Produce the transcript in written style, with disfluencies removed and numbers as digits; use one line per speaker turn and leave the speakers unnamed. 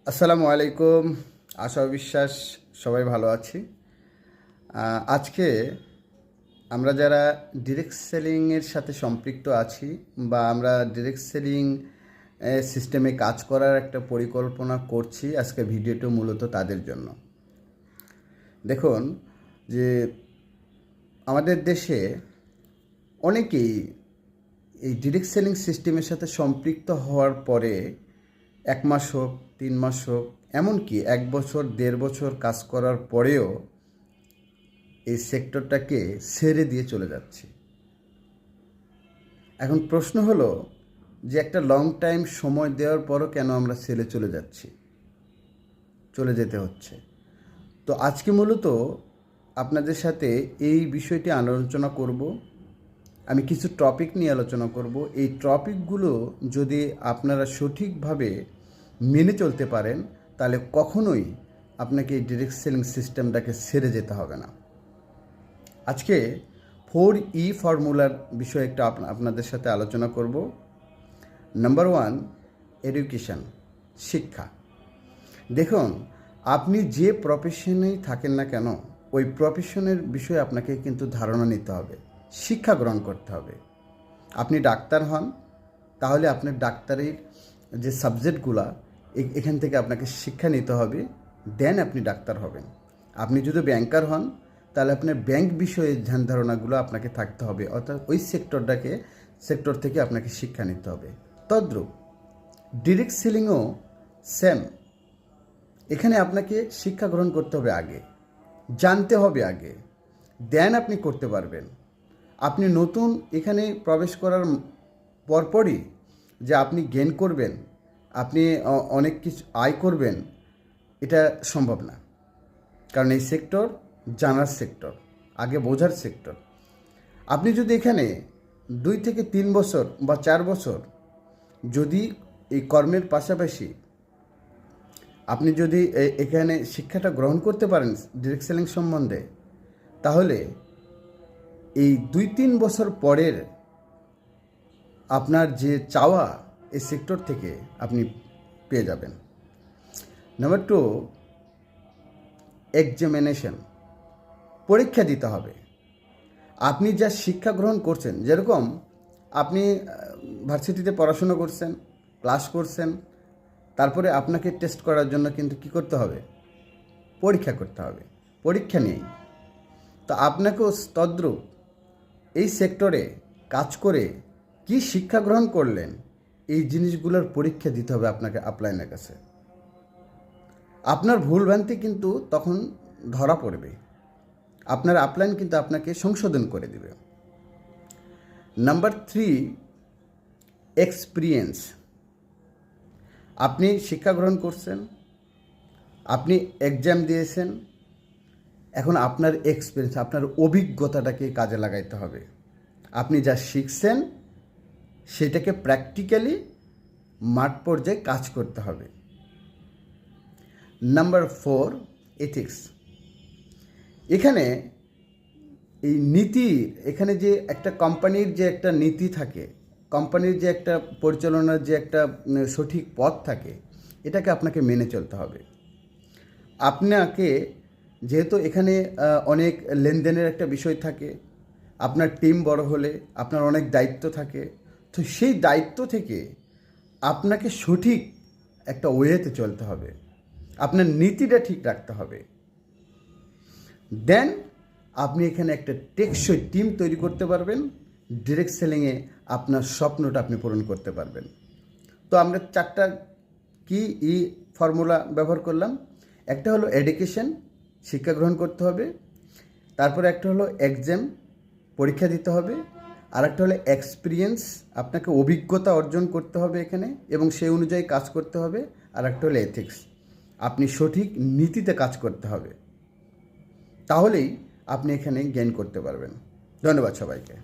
আসসালামু আলাইকুম। আশা বিশ্বাস সবাই ভালো আছি। আজকে আমরা যারা ডিরেক্ট সেলিংয়ের সাথে সম্পৃক্ত আছি বা আমরা ডিরেক্ট সেলিং সিস্টেমে কাজ করার একটা পরিকল্পনা করছি, আজকে ভিডিওটা মূলত তাদের জন্য। দেখুন যে আমাদের দেশে অনেকেই এই ডিরেক্ট সেলিং সিস্টেমের সাথে সম্পৃক্ত হওয়ার পরে 1 মাস হোক, 3 মাস হোক, এমনকি 1 বছর 1.5 বছর কাজ করার পরেও এই সেক্টরটাকে ছেড়ে দিয়ে চলে যাচ্ছে। এখন প্রশ্ন হলো যে একটা লং টাইম সময় দেওয়ার পরও কেন আমরা ছেড়ে চলে যেতে হচ্ছে। তো আজকে মূলত আপনাদের সাথে এই বিষয়টি আলোচনা করব। আমি কিছু টপিক নিয়ে আলোচনা করব। এই টপিকগুলো যদি আপনারা সঠিকভাবে মেনে চলতে পারেন তাহলে কখনোই আপনাকে এই ডিরেক্ট সেলিং সিস্টেমটাকে ছেড়ে যেতে হবে না। আজকে 4E ফর্মুলার বিষয়ে একটা আপনাদের সাথে আলোচনা করব। নাম্বার 1, এডুকেশন, শিক্ষা। দেখুন, আপনি যে প্রফেশনেই থাকেন না কেন, ওই প্রফেশনের বিষয়ে আপনাকে কিন্তু ধারণা নিতে হবে, শিক্ষা গ্রহণ করতে হবে। আপনি ডাক্তার হন, তাহলে আপনার ডাক্তারির যে সাবজেক্টগুলা এখান থেকে আপনাকে শিক্ষা নিতে হবে, দেন আপনি ডাক্তার হবেন। আপনি যদি ব্যাংকার হন, তাহলে আপনার ব্যাংক বিষয়ে ধ্যান ধারণাগুলো আপনাকে থাকতে হবে, অর্থাৎ ওই সেক্টর থেকে আপনাকে শিক্ষা নিতে হবে। তদ্রূপ ডিরেক্ট সেলিংও সেম। এখানে আপনাকে শিক্ষা গ্রহণ করতে হবে আগে, জানতে হবে আগে, দেন আপনি করতে পারবেন। আপনি নতুন এখানে প্রবেশ করার পরপরই যে আপনি গেইন করবেন, আপনি অনেক কিছু আয় করবেন, এটা সম্ভব না। কারণ এই সেক্টর জানার সেক্টর, আগে বোঝার সেক্টর। আপনি যদি এখানে 2 থেকে 3 বছর বা 4 বছর যদি এই কর্মের পাশাপাশি আপনি যদি এখানে শিক্ষাটা গ্রহণ করতে পারেন ডিরেক্ট সেলিং সম্বন্ধে, তাহলে এই 2-3 বছর পরের আপনার যে চাওয়া এই সেক্টর থেকে আপনি পেয়ে যাবেন। নাম্বার 2, এক্সামিনেশন, পরীক্ষা দিতে হবে। আপনি যা শিক্ষা গ্রহণ করছেন, যেরকম আপনি ভার্সিটিতে পড়াশোনা করছেন, ক্লাস করছেন, তারপরে আপনাকে টেস্ট করার জন্য কিন্তু কী করতে হবে? পরীক্ষা করতে হবে। পরীক্ষা নেই তো আপনাকেও তদ্রূপ এই সেক্টরে কাজ করে কি শিক্ষা গ্রহণ করলেন, এই জিনিসগুলোর পরীক্ষা দিতে হবে আপনাকে আপলাইনের কাছে। আপনার ভুলভ্রান্তি কিন্তু তখন ধরা পড়বে, আপনার আপলাইন কিন্তু আপনাকে সংশোধন করে দেবে। Number 3, experience. আপনি শিক্ষা গ্রহণ করছেন, আপনি এক্সাম দিয়েছেন, এখন আপনার এক্সপিরিয়েন্স, আপনার অভিজ্ঞতাটাকে কাজে লাগাইতে হবে। আপনি যা শিখছেন সেটাকে প্র্যাকটিক্যালি মাঠ পর্যায়ে কাজ করতে হবে। Number 4, ethics. এখানে এই নীতি, এখানে যে একটা কোম্পানির যে একটা নীতি থাকে, কোম্পানির যে একটা পরিচালনার যে একটা সঠিক পথ থাকে, এটাকে আপনাকে মেনে চলতে হবে। আপনাকে যেহেতু এখানে অনেক লেনদেনের একটা বিষয় থাকে, আপনার টিম বড় হলে আপনার অনেক দায়িত্ব থাকে, তো সেই দায়িত্ব থেকে আপনাকে সঠিক একটা ওয়েতে চলতে হবে, আপনার নীতিটা ঠিক রাখতে হবে। দেন আপনি এখানে একটা টেকসই টিম তৈরি করতে পারবেন, ডিরেক্ট সেলিংয়ে আপনার স্বপ্নটা আপনি পূরণ করতে পারবেন। তো আমরা 4টা কি ফর্মুলা ব্যবহার করলাম। একটা হলো এডুকেশন, শিক্ষা গ্রহণ করতে হবে। তারপরে একটা হলো এক্সাম, পরীক্ষা দিতে হবে। আর একটা হলো এক্সপিরিয়েন্স, আপনাকে অভিজ্ঞতা অর্জন করতে হবে এখানে এবং সেই অনুযায়ী কাজ করতে হবে। আর একটা হলো এথিক্স, আপনি সঠিক নীতিতে কাজ করতে হবে, তাহলেই আপনি এখানে গেইন করতে পারবেন। ধন্যবাদ সবাইকে।